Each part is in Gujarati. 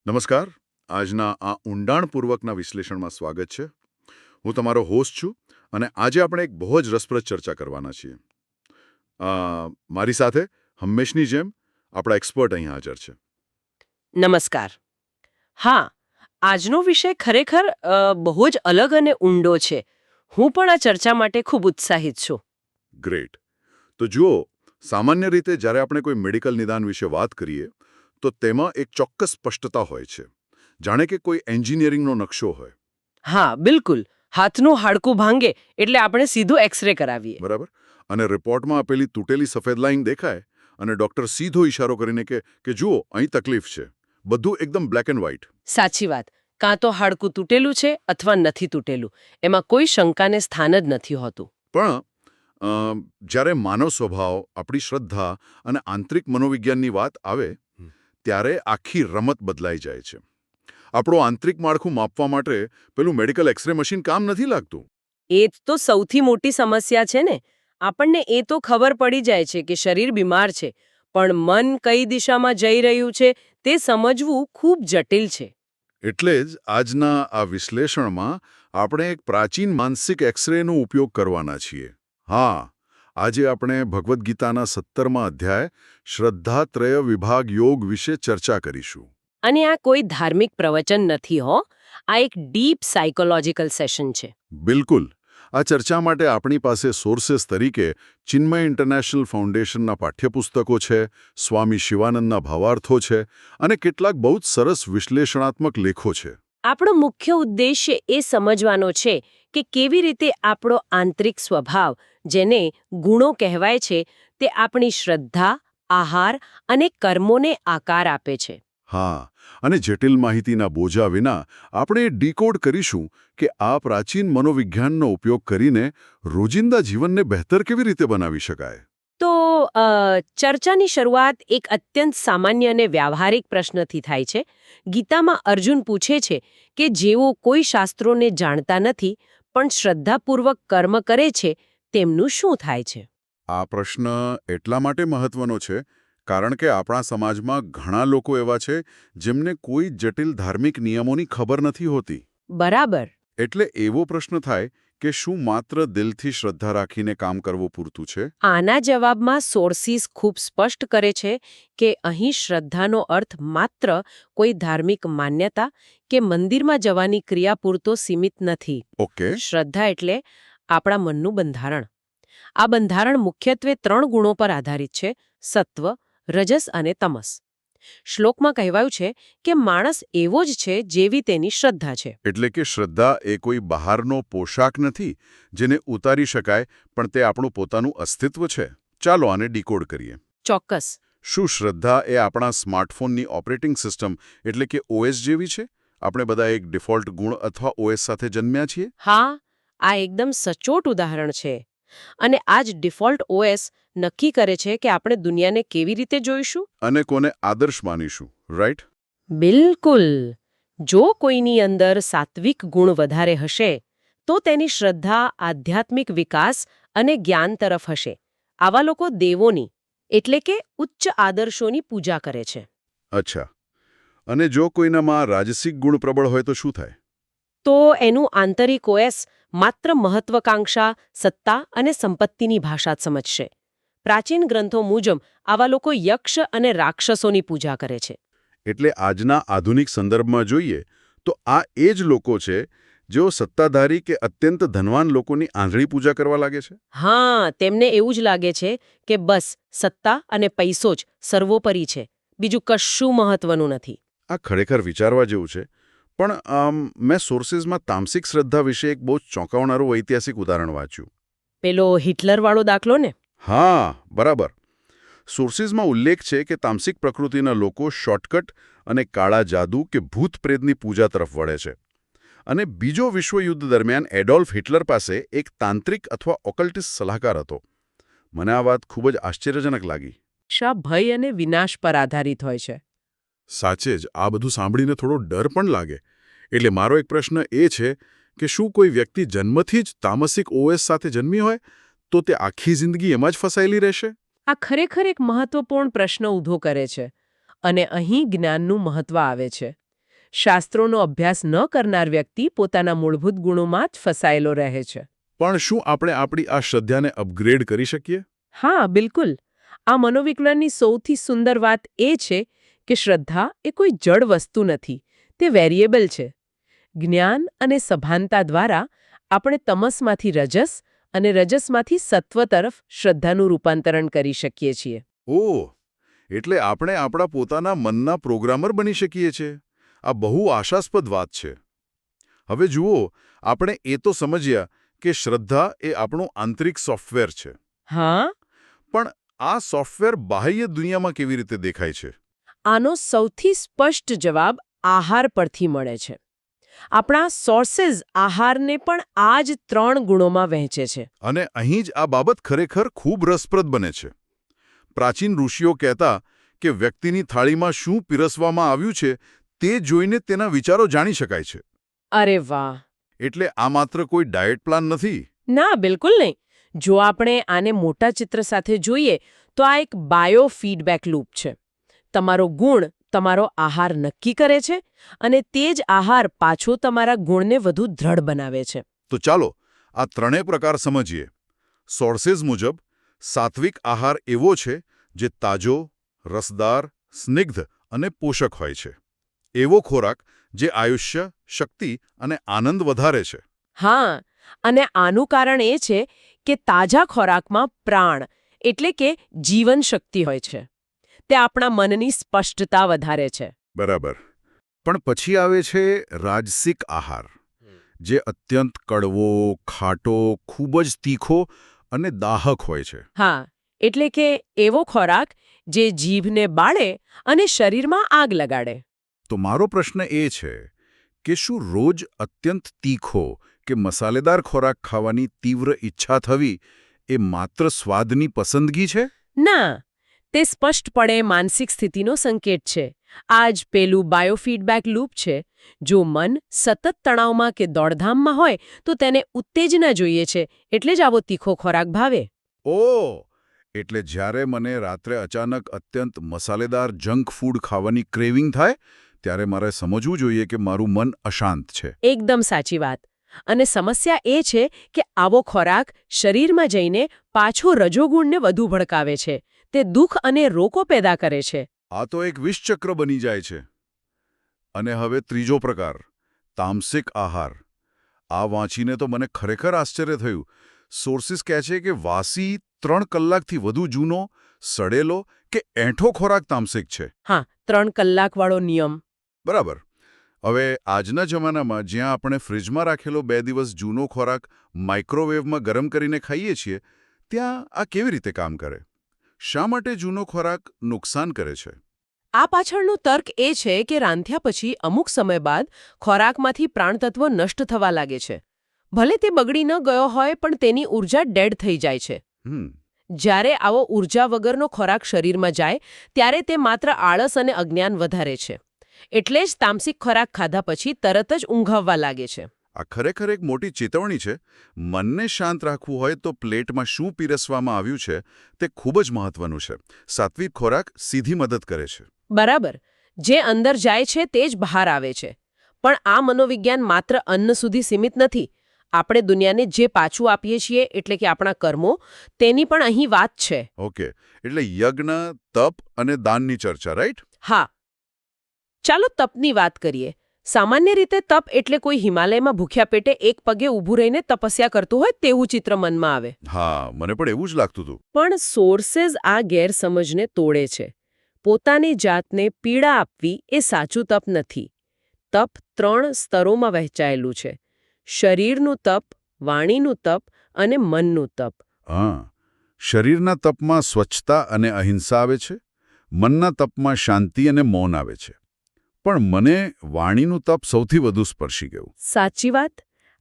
નમસ્કાર. આજના આ ઊંડાણપૂર્વકના વિશ્લેષણમાં સ્વાગત છે. હું તમારો હોસ્ટ છું અને આજે આપણે એક બહુ જ રસપ્રદ ચર્ચા કરવાના છીએ. મારી સાથે હંમેશની જેમ આપણા એક્સપર્ટ અહીં હાજર છે. નમસ્કાર. હા, આજનો વિષય ખરેખર બહુ જ અલગ અને ઊંડો છે. હું પણ આ ચર્ચા માટે ખૂબ ઉત્સાહિત છું. ગ્રેટ. તો જુઓ, સામાન્ય રીતે જ્યારે આપણે કોઈ મેડિકલ નિદાન વિશે વાત કરીએ તો તેમાં એક ચોક્કસ સ્પષ્ટતા હોય છે, જાણે કે કોઈ એન્જિનિયરિંગનો નકશો હોય. હા, બિલકુલ. હાથનું હાડકું ભાંગે એટલે આપણે સીધું એક્સરે કરાવીએ. બરાબર? અને રિપોર્ટમાં આપેલી તૂટેલી સફેદ લાઈન દેખાય અને ડૉક્ટર સીધો ઇશારો કરીને કે જુઓ, અહીં તકલીફ છે. બધું એકદમ બ્લેક એન્ડ વ્હાઇટ. સાચી વાત. કાં તો હાડકું તૂટેલું છે અથવા નથી તૂટેલું. એમાં કોઈ શંકાને સ્થાન જ નથી હોતું. પણ જ્યારે માનવ સ્વભાવ, આપણી શ્રદ્ધા અને આંતરિક મનોવિજ્ઞાનની વાત આવે ત્યારે આખી રમત બદલાઈ જાય છે. આપણું આંતરિક માળખું માપવા માટે પેલું મેડિકલ એક્સરે મશીન કામ નથી લાગતું. એ જ તો સૌથી મોટી સમસ્યા છે ને. આપણને એ તો ખબર પડી જાય છે કે શરીર બીમાર છે, પણ મન કઈ દિશામાં જઈ રહ્યું છે તે સમજવું ખૂબ જટિલ છે. એટલે જ આજના આ વિશ્લેષણમાં આપણે એક પ્રાચીન માનસિક એક્સરેનો ઉપયોગ કરવાના છીએ. હા, આજે આપણે ભગવદ્ ગીતાના 17મા અધ્યાય શ્રદ્ધાત્રય વિભાગ યોગ વિશે ચર્ચા કરીશું. અને આ કોઈ ધાર્મિક પ્રવચન નથી હો. આ એક ડીપ સાયકોલોજીકલ સેશન છે. બિલકુલ. આ ચર્ચા માટે આપણી પાસે સોર્सेस તરીકે ચિન્મય ઇન્ટરનેશનલ ફાઉન્ડેશનના પાઠ્યપુસ્તકો છે, સ્વામી શિવાનંદના ભાવાર્થો છે અને કેટલાક બહુ જ સરસ વિશ્લેષણાત્મક લેખો છે. આપણો મુખ્ય ઉદ્દેશ્ય એ સમજવાનો છે કે કેવી રીતે આપણો આંતરિક સ્વભાવ, જેને ગુણો કહેવાય છે, તે આપણી શ્રદ્ધા, આહાર અને કર્મોને આકાર આપે છે. હા, અને જટિલ માહિતીના બોજા વિના આપણે ડીકોડ કરીશું કે આ પ્રાચીન મનોવિજ્ઞાનનો ઉપયોગ કરીને રોજિંદા જીવનને બહેતર કેવી રીતે બનાવી શકાય. તો ચર્ચાની શરૂઆત એક અત્યંત સામાન્ય અને વ્યાવહારિક પ્રશ્નથી થાય છે. ગીતામાં અર્જુન પૂછે છે કે જેઓ કોઈ શાસ્ત્રોને જાણતા નથી પણ શ્રદ્ધાપૂર્વક કર્મ કરે છે તેમનું શું થાય છે? આ પ્રશ્ન એટલા માટે મહત્વનો છે કારણ કે આપણા સમાજમાં ઘણા લોકો એવા છે જેમને કોઈ જટિલ ધાર્મિક નિયમોની ખબર નથી હોતી. બરાબર. એટલે એવો પ્રશ્ન થાય કે શું માત્ર દિલથી શ્રદ્ધા રાખીને કામ કરવું પૂરતું છે? આના જવાબમાં સોર્સિસ ખૂબ સ્પષ્ટ કરે છે કે અહીં શ્રદ્ધાનો અર્થ માત્ર કોઈ ધાર્મિક માન્યતા કે મંદિરમાં જવાની ક્રિયા પૂરતો સીમિત નથી. ઓકે. શ્રદ્ધા એટલે આપણા મનનું બંધારણ. આ બંધારણ મુખ્યત્વે 3 ગુણો પર આધારિત છે: સત્વ, રજસ અને તમસ. શ્લોકમાં કહેવાયું છે કે માણસ એવો જ છે જેવી તેની શ્રદ્ધા છે. એટલે કે શ્રદ્ધા એ કોઈ બહારનો પોશાક નથી જેને ઉતારી શકાય, પણ તે આપણું પોતાનું અસ્તિત્વ છે. ચાલો આને ડીકોડ કરીએ. ચોક્કસ. શું શ્રદ્ધા એ આપણા સ્માર્ટફોનની ઓપરેટિંગ સિસ્ટમ એટલે કે ઓએસ જેવી છે? આપણે બધા એક ડિફોલ્ટ ગુણ અથવા ઓએસ સાથે જન્મ્યા છીએ? હા, આ એકદમ સચોટ ઉદાહરણ છે. અને આ જ ડિફોલ્ટ ઓએસ નક્કી કરે છે કે આપણે દુનિયાને કેવી રીતે જોઈશું અને કોને આદર્શ માનીશું, રાઈટ? બિલકુલ. જો કોઈની અંદર સાત્વિક ગુણ વધારે હશે તો તેની શ્રદ્ધા આધ્યાત્મિક વિકાસ અને જ્ઞાન તરફ હશે. આવા લોકો દેવોની એટલે કે ઉચ્ચ આદર્શોની પૂજા કરે છે. અચ્છા. અને જો કોઈનામાં રાજસિક ગુણ પ્રબળ હોય તો શું થાય? તો એનું આંતરિક ઓએસ માત્ર મહત્વાકાંક્ષા, સત્તા અને સંપત્તિની ભાષા જ સમજશે. પ્રાચીન ગ્રંથો મુજબ આવા લોકો યક્ષ અને રાક્ષસોની પૂજા કરે છે. એટલે આજના આધુનિક સંદર્ભમાં જોઈએ તો આ એ જ લોકો છે જેઓ સત્તાધારી કે અત્યંત ધનવાન લોકોની આંધળી પૂજા કરવા લાગે છે. હા, તેમને એવું જ લાગે છે કે બસ સત્તા અને પૈસો જ સર્વોપરી છે, બીજું કશું મહત્વનું નથી. આ ખરેખર વિચારવા જેવું છે. પણ મેં સોર્સિસમાં તામસિક શ્રદ્ધા વિશે એક બહુ ચોંકાવનારું ઐતિહાસિક ઉદાહરણ વાંચ્યું. પેલો હિટલરવાળો દાખલો ને? હા, બરાબર. સોર્સિસમાં ઉલ્લેખ છે કે તામસિક પ્રકૃતિના લોકો શોર્ટકટ અને કાળા જાદુ કે ભૂત પ્રેતની પૂજા તરફ વળે છે. અને બીજો વિશ્વયુદ્ધ દરમિયાન એડોલ્ફ હિટલર પાસે એક તાંત્રિક અથવા ઓકલ્ટિસ્ટ સલાહકાર હતો. મને આ વાત ખૂબ જ આશ્ચર્યજનક લાગી. ભય અને વિનાશ પર આધારિત હોય છે. સાચે જ આ બધું સાંભળીને થોડો ડર પણ લાગે. એટલે મારો એક પ્રશ્ન એ છે કે શું કોઈ વ્યક્તિ જન્મથી જ તામસિક ઓએસ સાથે જન્મી હોય તો તે આખી જિંદગી એમાં જ ફસાયેલી રહેશે? આ ખરેખર એક મહત્વપૂર્ણ પ્રશ્ન ઊભો કરે છે. અને અહીં જ્ઞાનનું મહત્વ આવે છે. શાસ્ત્રોનો અભ્યાસ ન કરનાર વ્યક્તિ પોતાના મૂળભૂત ગુણોમાં જ ફસાયેલો રહે છે. પણ શું આપણે આપણી આ શ્રદ્ધાને અપગ્રેડ કરી શકીએ? હા, બિલકુલ. આ મનોવિજ્ઞાનની સૌથી સુંદર વાત એ છે કે શ્રદ્ધા એ કોઈ જડ વસ્તુ નથી, તે વેરિયેબલ છે. જ્ઞાન અને સભાનતા દ્વારા આપણે તમસમાંથી રજસ અને રજસમાંથી સત્વ તરફ શ્રદ્ધાનું રૂપાંતરણ કરી શકીએ છીએ. ઓહ, એટલે આપણે આપણા પોતાના મનના પ્રોગ્રામર બની શકીએ છીએ. આ બહુ આશાસ્પદ વાત છે. હવે જુઓ, આપણે એ તો સમજ્યા કે શ્રદ્ધા એ આપણું આંતરિક સોફ્ટવેર છે. હા, પણ આ સોફ્ટવેર બાહ્ય દુનિયામાં કેવી રીતે દેખાય છે? આનો સૌથી સ્પષ્ટ જવાબ આહાર પરથી મળે છે. આપણા સોર્सेस આહારને પણ આ જ 3 ગુણોમાં વહેંચે છે. અને અહીં જ આ બાબત ખરેખર ખૂબ રસપ્રદ બને છે. પ્રાચીન ઋષિઓ કહેતા કે વ્યક્તિની થાળીમાં શું પીરસવામાં આવ્યું છે તે જોઈને તેના વિચારો જાણી શકાય છે. અરે વાહ! એટલે આ માત્ર કોઈ ડાયટ પ્લાન નથી. ના, બિલકુલ નહીં. જો આપણે આને મોટા ચિત્ર સાથે જોઈએ તો આ એક બાયો ફીડબેક લૂપ છે. તમારો ગુણ તમારો આહાર નક્કી કરે છે અને તે જ આહાર પાછો તમારા ગુણને વધુ દ્રઢ બનાવે છે. તો ચાલો આ ત્રણેય પ્રકાર સમજીએ. સોર્सेस મુજબ સાત્વિક આહાર એવો છે જે તાજો, રસદાર, સ્નિગ્ધ અને પોષક હોય છે. એવો ખોરાક જે આયુષ્ય, શક્તિ અને આનંદ વધારે છે. હા, અને આનું કારણ એ છે કે તાજા ખોરાકમાં પ્રાણ એટલે કે જીવન શક્તિ હોય છે. તે આપણા મનની સ્પષ્ટતા વધારે છે. બરાબર. પણ પછી આવે છે રાજસિક આહાર, જે અત્યંત કડવો, ખાટો, ખૂબ જ તીખો અને દાહક હોય છે. હા, એટલે કે એવો ખોરાક જે જીભને બાળે અને શરીરમાં આગ લગાડે. તો મારો પ્રશ્ન એ છે કે શું રોજ અત્યંત તીખો કે મસાલેદાર ખોરાક ખાવાની તીવ્ર ઈચ્છા થવી એ માત્ર સ્વાદની પસંદગી છે? ના, તે સ્પષ્ટપણે માનસિક સ્થિતિનો સંકેત છે. આ જ પેલું બાયોફીડબેક લૂપ છે. જો મન સતત તણાવમાં કે દોડધામમાં હોય તો તેને ઉત્તેજના જોઈએ છે, એટલે જ આવો તીખો ખોરાક ભાવે. ઓહ! એટલે જ્યારે મને રાત્રે અચાનક અત્યંત મસાલેદાર જંક ફૂડ ખાવાની ક્રેવિંગ થાય ત્યારે મારે સમજવું જોઈએ કે મારું મન અશાંત છે. એકદમ સાચી વાત. અને સમસ્યા એ છે કે આવો ખોરાક શરીરમાં જઈને પાછો રજોગુણને વધુ ભડકાવે છે. તે દુઃખ અને રોકો પેદા કરે છે. આ તો એક વિષચક્ર બની જાય છે. અને હવે ત્રીજો પ્રકાર, તામસિક આહાર. આ વાંચીને તો મને ખરેખર આશ્ચર્ય થયું. સોર્સિસ કહે છે કે વાસી 3 કલાકથી વધુ જૂનો, સડેલો કે એંઠો ખોરાક તામસિક છે. હા, 3 કલાકવાળો નિયમ. બરાબર. હવે આજના જમાનામાં જ્યાં આપણે ફ્રિજમાં રાખેલો 2 દિવસ જૂનો ખોરાક માઇક્રોવેવમાં ગરમ કરીને ખાઈએ છીએ, ત્યાં આ કેવી રીતે કામ કરે? શા માટે જૂનો ખોરાક નુકસાન કરે છે? આ પાછળનું તર્ક એ છે કે રાંધ્યા પછી અમુક સમય બાદ ખોરાકમાંથી પ્રાણતત્વો નષ્ટ થવા લાગે છે. ભલે તે બગડી ન ગયો હોય પણ તેની ઊર્જા ડેડ થઈ જાય છે. જ્યારે આવો ઊર્જા વગરનો ખોરાક શરીરમાં જાય ત્યારે તે માત્ર આળસ અને અજ્ઞાન વધારે છે. એટલે જ તામસિક ખોરાક ખાધા પછી તરત જ ઊંઘ આવવા લાગે છે. આ ખરેખર એક મોટી ચેતવણી છે. મનને શાંત રાખવું હોય તો પ્લેટમાં શું પીરસવામાં આવ્યું છે તે ખૂબ જ મહત્વનું છે. સાત્વિક ખોરાક સીધી મદદ કરે છે. બરાબર. જે અંદર જાય છે તે જ બહાર આવે છે. પણ આ મનોવિજ્ઞાન માત્ર અન્ન સુધી સીમિત નથી. આપણે દુનિયાને જે પાછું આપીએ છીએ એટલે કે આપણા કર્મો, તેની પણ અહીં વાત છે. ઓકે, એટલે યજ્ઞ, તપ અને દાનની ચર્ચા, રાઈટ? હા. ચાલો તપની વાત કરીએ. સામાન્ય રીતે તપ એટલે કોઈ હિમાલયમાં ભૂખ્યા પેટે એક પગે ઊભું રહીને તપસ્યા કરતું હોય તેવું ચિત્ર મનમાં આવે. હા, મને પણ એવું જ લાગતું હતું. પણ સોર્સેસ આ ગેરસમજને તોડે છે. પોતાની જાતને પીડા આપવી એ સાચું તપ નથી. તપ 3 સ્તરોમાં વહેંચાયેલું છે. શરીરનું તપ, વાણીનું તપ અને મનનું તપ. હા, શરીરના તપમાં સ્વચ્છતા અને અહિંસા આવે છે. મનના તપમાં શાંતિ અને મૌન આવે છે. પણ મને વાણીનું તપ સૌથી વધુ સ્પર્શી ગયું. સાચી વાત.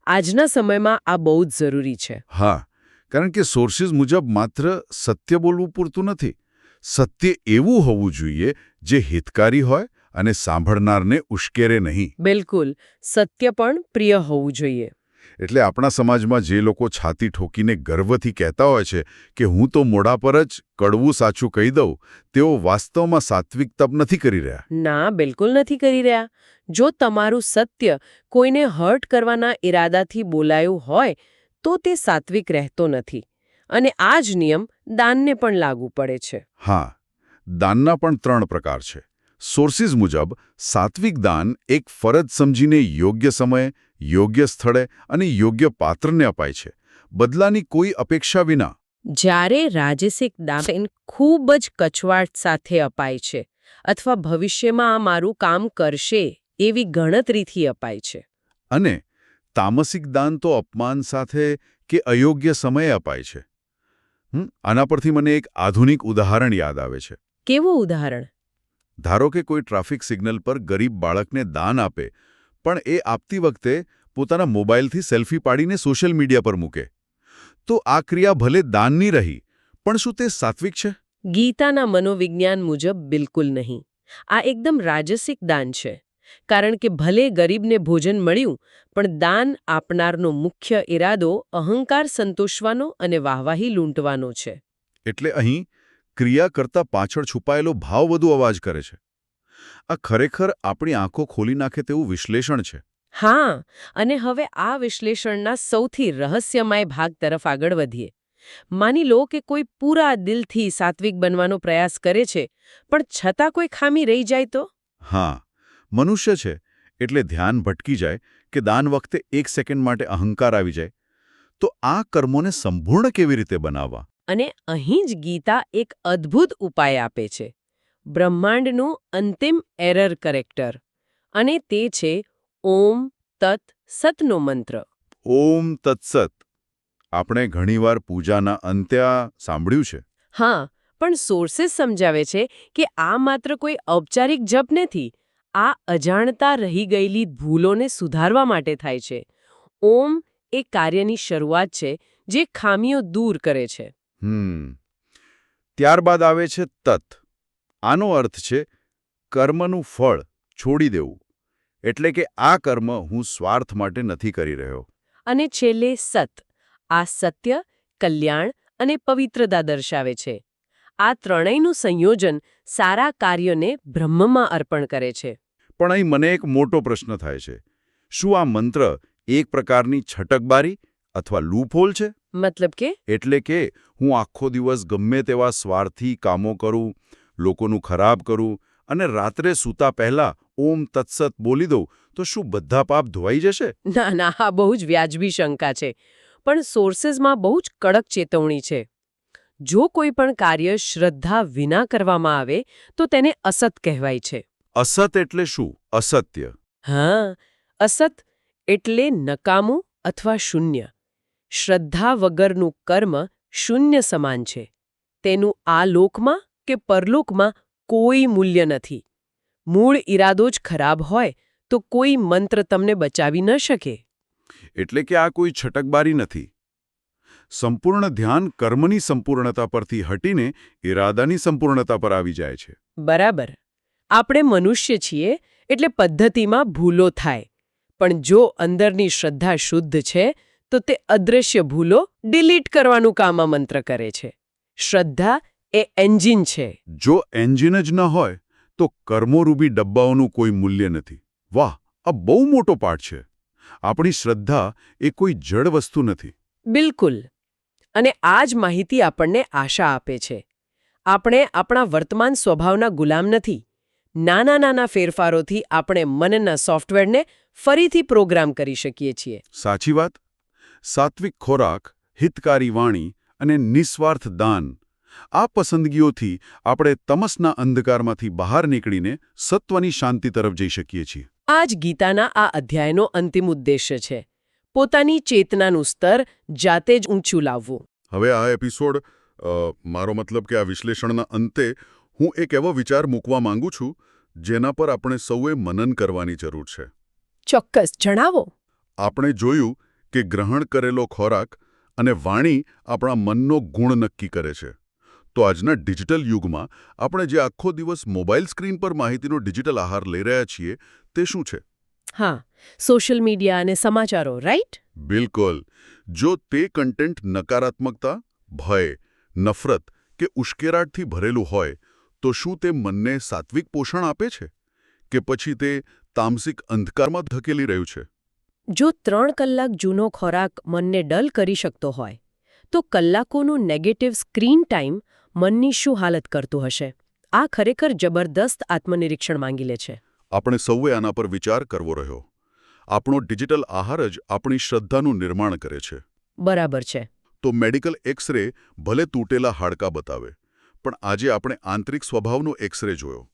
આજના સમયમાં આ બહુ જ જરૂરી છે. હા, કારણ કે સોર્સિસ મુજબ માત્ર સત્ય બોલવું પૂરતું નથી. સત્ય એવું હોવું જોઈએ જે હિતકારી હોય અને સાંભળનારને ઉશ્કેરે નહીં. બિલકુલ. સત્ય પણ પ્રિય હોવું જોઈએ. એટલે આપણા સમાજમાં જે લોકો છાતી ઠોકીને ગર્વથી કહેતા હોય છે કે હું તો મોઢા પર જ કડવું સાચું કહી દઉં, તેઓ વાસ્તવમાં સાત્વિક તપ નથી કરી રહ્યા. ના, બિલકુલ નથી કરી રહ્યા. જો તમારું સત્ય કોઈને હર્ટ કરવાના ઈરાદાથી બોલાયું હોય તો તે સાત્વિક રહેતો નથી. અને આ જ નિયમ દાનને પણ લાગુ પડે છે. હા, દાનના પણ 3 પ્રકાર છે. સોર્સિસ મુજબ સાત્વિક દાન એક ફરજ સમજીને યોગ્ય સમયે, યોગ્ય સ્થળે અને યોગ્ય પાત્રને અપાય છે, બદલાની કોઈ અપેક્ષા વિના. જ્યારે રાજસિક દાન ખૂબ જ કચવાટ સાથે અપાય છે અથવા ભવિષ્યમાં આ મારું કામ કરશે એવી ગણતરીથી અપાય છે. અને તામસિક દાન તો અપમાન સાથે કે અયોગ્ય સમયે અપાય છે. આના પરથી મને એક આધુનિક ઉદાહરણ યાદ આવે છે. કેવું ઉદાહરણ? ધારો કે કોઈ ટ્રાફિક સિગ્નલ પર ગરીબ બાળકને દાન આપે, પણ એ આપતી વખતે પોતાના મોબાઈલથી સેલ્ફી પાડીને સોશિયલ મીડિયા પર મૂકે. તો આ ક્રિયા ભલે દાનની રહી, પણ શું તે સાત્વિક છે? ગીતાના મનોવિજ્ઞાન મુજબ બિલકુલ નહીં. આ એકદમ રાજસિક દાન છે. કારણ કે ભલે ગરીબને ભોજન મળ્યું, પણ દાન આપનારનો મુખ્ય ઈરાદો અહંકાર સંતોષવાનો અને વાહવાહી લૂંટવાનો છે. એટલે અહીં ક્રિયા કરતા પાછળ છુપાયેલો ભાવ વધુ અવાજ કરે છે. આ ખરેખર આપણી આંખો ખોલી નાખે તેવું વિશ્લેષણ છે. હા, અને હવે આ વિશ્લેષણના સૌથી રહસ્યમય ભાગ તરફ આગળ વધીએ. માની લો કે કોઈ પૂરા દિલથી સાત્વિક બનવાનો પ્રયાસ કરે છે, પણ છતાં કોઈ ખામી રહી જાય તો? હા, મનુષ્ય છે એટલે ધ્યાન ભટકી જાય કે દાન વખતે 1 સેકન્ડ માટે અહંકાર આવી જાય. તો આ કર્મોને સંપૂર્ણ કેવી રીતે બનાવવા? અને અહીં જ ગીતા એક અદ્ભુત ઉપાય આપે છે. બ્રહ્માંડનું અંતિમ એરર કરેક્ટર. અને તે છે ઓમ તત સતનો મંત્ર. ઓમ તત્સત. આપણે ઘણીવાર પૂજાના અંતે આ સાંભળ્યું છે. હા, પણ સોર્સિસ સમજાવે છે કે આ માત્ર કોઈ ઔપચારિક જપ નથી. આ અજાણતા રહી ગયેલી ભૂલોને સુધારવા માટે થાય છે. ઓમ એ કાર્યની શરૂઆત છે જે ખામીઓ દૂર કરે છે. ત્યારબાદ આવે છે તત. આનો અર્થ છે કર્મનું ફળ છોડી દેવું. એટલે કે આ કર્મ હું સ્વાર્થ માટે નથી કરી રહ્યો. અને છેલ્લે સત. આ સત્ય, કલ્યાણ અને પવિત્રતા દર્શાવે છે. આ ત્રણેયનું સંયોજન સારા કાર્યોને બ્રહ્મમાં અર્પણ કરે છે. પણ અહીં મને એક મોટો પ્રશ્ન થાય છે. શું આ મંત્ર એક પ્રકારની છટકબારી અથવા લૂપહોલ છે? મતલબ કે? એટલે કે હું આખો દિવસ ગમે તેવા સ્વાર્થી કામો કરું, લોકોનું ખરાબ કરું અને રાત્રે સૂતા પહેલા ઓમ તત્સત બોલી દઉં તો શું બધા પાપ ધોવાઈ જશે? ના ના, આ બહુ જ વ્યાજબી શંકા છે. પણ સોર્સેસમાં બહુ જ કડક ચેતવણી છે. જો કોઈ પણ કાર્ય શ્રદ્ધા વિના કરવામાં આવે તો તેને અસત કહેવાય છે. અસત એટલે શું? અસત્ય. હા, અસત એટલે નકામું અથવા શૂન્ય. શ્રદ્ધા વગરનું કર્મ શૂન્ય સમાન છે. તેનું આ લોકમાં કે પરલોકમાં કોઈ મૂલ્ય નથી. મૂળ ઈરાદો જ ખરાબ હોય તો કોઈ મંત્ર તમને બચાવી ન શકે. એટલે કે આ કોઈ છટકબારી નથી. સંપૂર્ણ ધ્યાન કર્મની સંપૂર્ણતા પરથી હટીને ઈરાદાની સંપૂર્ણતા પર આવી જાય છે. બરાબર. આપણે મનુષ્ય છીએ એટલે પદ્ધતિમાં ભૂલો થાય. પણ જો અંદરની શ્રદ્ધા શુદ્ધ છે તો તે અદૃશ્ય ભૂલો ડિલીટ કરવાનું કામ આ મંત્ર કરે છે. શ્રદ્ધા એ એન્જિન છે. જો એન્જિન જ ન હોય તો કર્મોરૂપી ડબ્બાઓનું કોઈ મૂલ્ય નથી. વાહ, આ બહુ મોટો પાઠ છે. આપણી શ્રદ્ધા એ કોઈ જડ વસ્તુ નથી. બિલકુલ. અને આ જ માહિતી આપણને આશા આપે છે. આપણે આપણા વર્તમાન સ્વભાવના ગુલામ નથી. નાના નાના ફેરફારોથી આપણે મનના સોફ્ટવેરને ફરીથી પ્રોગ્રામ કરી શકીએ છીએ. સાચી વાત. સાત્વિક ખોરાક, હિતકારી વાણી અને નિસ્વાર્થ દાન, આ પસંદગીઓથી આપણે તમસના અંધકારમાંથી બહાર નીકળીને સત્વની શાંતિ તરફ જઈ શકીએ છીએ. આ જ ગીતાના આ અધ્યાયનો અંતિમ ઉદ્દેશ્ય છે. પોતાની ચેતનાનું સ્તર જાતે જ ઊંચું લાવવું. હવે આ એપિસોડ, મારો મતલબ કે આ વિશ્લેષણના અંતે હું એક એવો વિચાર મૂકવા માંગુ છું જેના પર આપણે સૌએ મનન કરવાની જરૂર છે. ચોક્કસ, જણાવો. આપણે જોયું કે ગ્રહણ કરેલો ખોરાક અને વાણી આપણા મનનો ગુણ નક્કી કરે છે. તો આજના ડિજિટલ યુગમાં આપણે જે આખો દિવસ મોબાઈલ સ્ક્રીન પર માહિતીનો ડિજિટલ આહાર લઈ રહ્યા છીએ તે શું છે? હા, સોશિયલ મીડિયા અને સમાચારો, રાઈટ? બિલકુલ. જો તે કન્ટેન્ટ નકારાત્મકતા, ભય, નફરત કે ઉશ્કેરાટથી ભરેલું હોય તો શું તે મનને સાત્વિક પોષણ આપે છે કે પછી તે તામસિક અંધકારમાં ધકેલી રહ્યું છે? જો 3 કલાક જૂનો ખોરાક મનને ડલ કરી શકતો હોય તો કલાકોનું નેગેટિવ સ્ક્રીન ટાઈમ મનની શું હાલત કરતું હશે? આ ખરેખર જબરદસ્ત આત્મનિરીક્ષણ માંગી લે છે. આપણે સૌએ આના પર વિચાર કરવો રહ્યો. આપણો ડિજિટલ આહાર જ આપણી શ્રદ્ધાનું નિર્માણ કરે છે. બરાબર છે. તો મેડિકલ એક્સરે ભલે તૂટેલા હાડકાં બતાવે, પણ આજે આપણે આંતરિક સ્વભાવનો એક્સરે જોયો.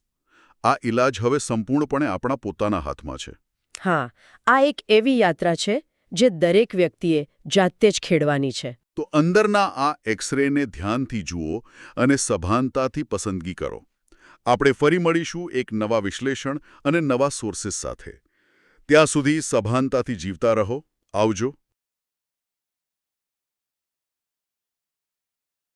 આ ઇલાજ હવે સંપૂર્ણપણે આપણા પોતાના હાથમાં છે. હા, આ એક એવી યાત્રા છે જે દરેક વ્યક્તિએ જાતે જ ખેડવાની છે. તો અંદરના આ એક્સરેને ધ્યાનથી જુઓ અને સભાનતાથી પસંદગી કરો. આપણે ફરી મળીશું એક નવા વિશ્લેષણ અને નવા સોર્સિસ સાથે. ત્યાં સુધી સભાનતાથી જીવતા રહો. આવજો.